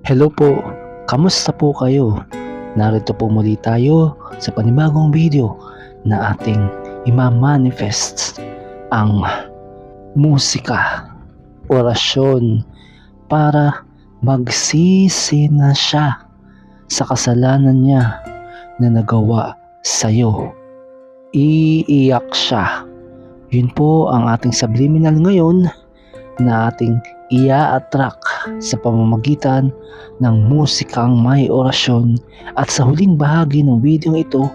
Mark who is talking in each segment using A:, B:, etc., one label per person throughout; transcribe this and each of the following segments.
A: Hello po, kamusta po kayo? Narito po muli tayo sa panibagong video na ating ima-manifest ang musika, orasyon para magsisi na siya sa kasalanan niya na nagawa sa'yo. Iiyak siya. Yun po ang ating subliminal ngayon na ating ia-attract sa pamamagitan ng musikang may orasyon. At sa huling bahagi ng video ito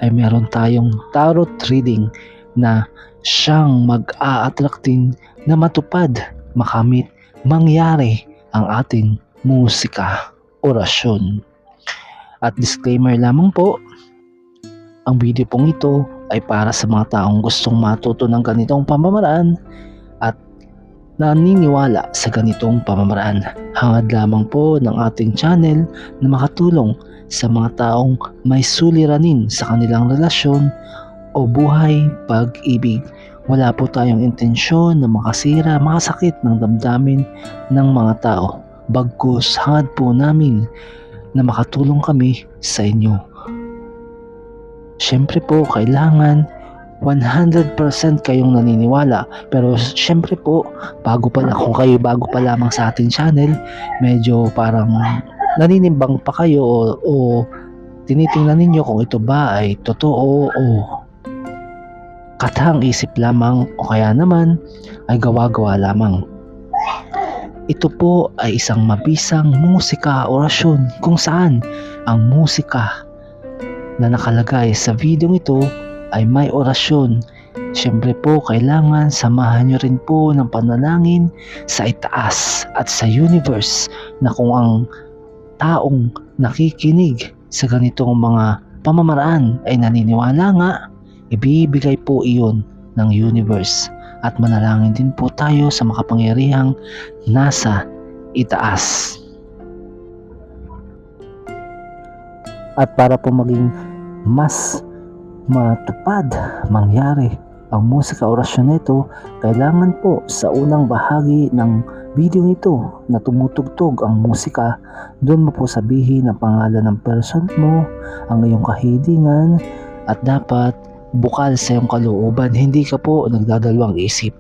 A: ay meron tayong tarot reading na siyang mag-a-attract din na matupad, makamit, mangyari ang ating musika, orasyon. At disclaimer lamang po, ang video pong ito ay para sa mga taong gustong matuto ng ganitong pamamaraan at naniniwala sa ganitong pamamaraan. Hangad lamang po ng ating channel na makatulong sa mga taong may suliranin sa kanilang relasyon o buhay pag-ibig. Wala po tayong intensyon na makasira, makasakit ng damdamin ng mga tao. Bagkus hangad po namin na makatulong kami sa inyo. Siyempre po, kailangan 100% kayong naniniwala. Pero siyempre po, kung kayo bago pa lamang sa ating channel, medyo parang naninimbang pa kayo o tinitingnan ninyo kung ito ba ay totoo o katang isip lamang o kaya naman ay gawa-gawa lamang. Ito po ay isang mabisang musika, orasyon kung saan ang musika na nakalagay sa video ito ay may orasyon. Siyempre po, kailangan samahan nyo rin po ng panalangin sa itaas at sa universe na kung ang taong nakikinig sa ganitong mga pamamaraan ay naniniwala nga, ibibigay po iyon ng universe. At manalangin din po tayo sa makapangyarihang nasa itaas. At para po maging mas matupad, mangyari ang musika orasyon nito, kailangan po sa unang bahagi ng video nito na tumutugtog ang musika, doon mo po sabihin ang pangalan ng person mo, ang iyong kahilingan, at dapat bukal sa iyong kalooban. Hindi ka po nagdadalawang isip,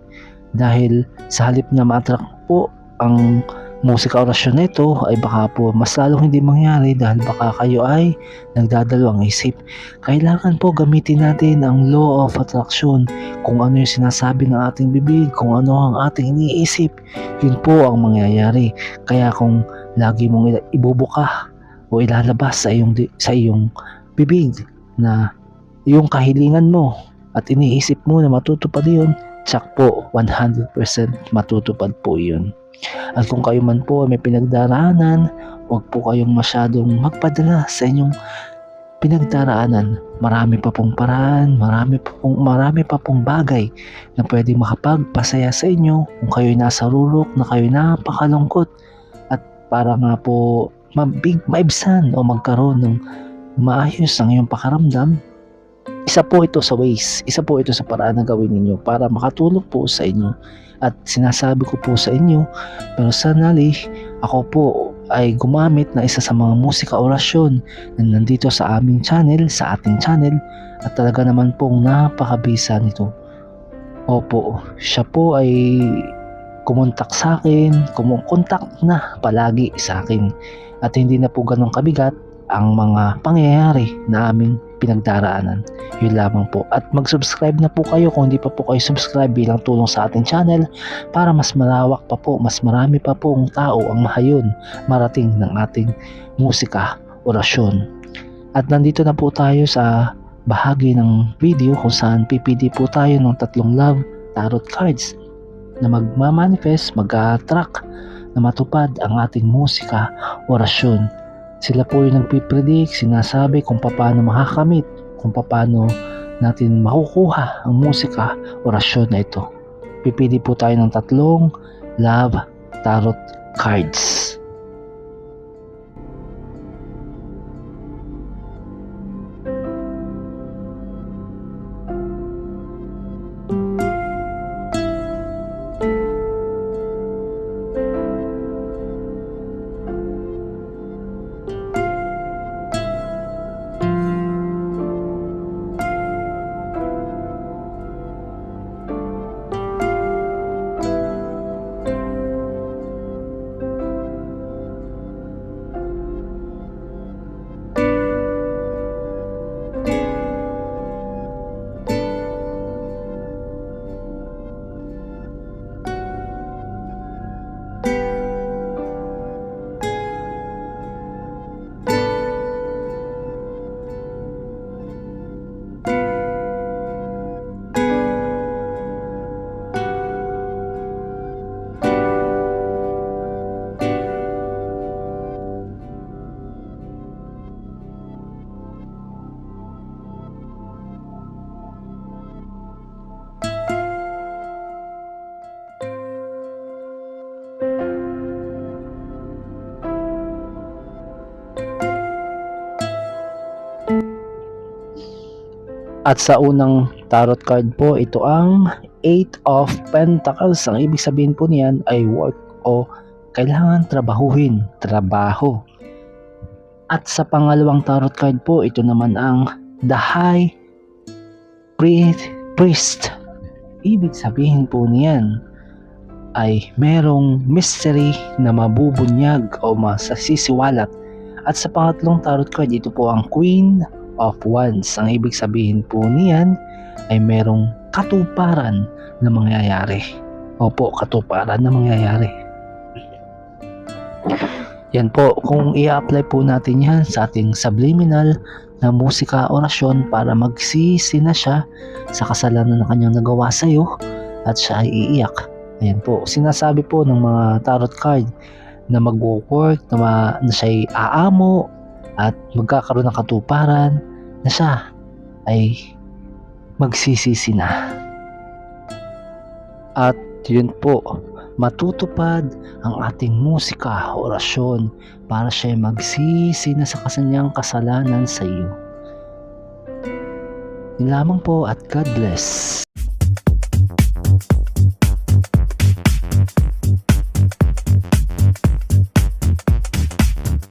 A: dahil sa halip na ma-attract po ang musika orasyon nito ay baka po mas lalong hindi mangyari dahil baka kayo ay nagdadalawang isip. Kailangan po gamitin natin ang law of attraction. Kung ano yung sinasabi ng ating bibig, kung ano ang ating iniisip, yun po ang mangyayari. Kaya kung lagi mong ibubuka o ilalabas sa iyong bibig na yung kahilingan mo at iniisip mo na matutupad yun, tsak po 100% matutupad po yun. At kung kayo man po may pinagdaraanan, huwag po kayong masyadong magpadala sa inyong pinagdaraanan. Marami pa pong paraan, marami pa pong bagay na pwedeng makapagpasaya sa inyo kung kayo'y nasa rurok na kayo'y napakalungkot at para nga po maibsan o magkaroon ng maayos ang iyong pakaramdam. Isa po ito sa ways, isa po ito sa paraan na gawin ninyo para makatulong po sa inyo. At sinasabi ko po sa inyo, personally, ako po ay gumamit na isa sa mga musika orasyon na nandito sa aming channel, sa ating channel, at talaga naman pong napakabisa nito. Opo, siya po ay kumontak sa akin, kumukontak na palagi sa akin, at hindi na po ganun kabigat ang mga pangyayari na aming pinagdaraanan. Yun lamang po. At mag-subscribe na po kayo kung hindi pa po kayo subscribe bilang tulong sa ating channel para mas malawak pa po, mas marami pa po ang tao ang mahayon marating ng ating musika, orasyon. At nandito na po tayo sa bahagi ng video kung saan pipili po tayo ng 3 love tarot cards na magmamanifest, mag-attract na matupad ang ating musika, orasyon. Sila po yung nagpipredict, sinasabi kung paano makakamit, kung paano natin makukuha ang musika, orasyon na ito. Pipili po tayo ng 3 love tarot cards. At sa unang tarot card po, ito ang Eight of Pentacles. Ang ibig sabihin po niyan ay work o kailangan trabahuhin, trabaho. At sa pangalawang tarot card po, ito naman ang The High Priest. Ibig sabihin po niyan ay merong mystery na mabubunyag o masasisiwalat. At sa pangatlong tarot card, ito po ang Queen of Wands. Ang ibig sabihin po niyan ay merong katuparan na mangyayari. Opo, katuparan na mangyayari. Yan po, kung i-apply po natin yan sa ating subliminal na musika orasyon para magsisi na siya sa kasalanan na kanyang nagawa sa iyo at siya ay iiyak. Ayan po, sinasabi po ng mga tarot card na mag-work, na siya ay aamo at magkakaroon ng katuparan na siya ay magsisisi na. At yun po, matutupad ang ating musika, orasyon para siya magsisi na sa kanyang kasalanan sa iyo. Yun lamang po at God bless.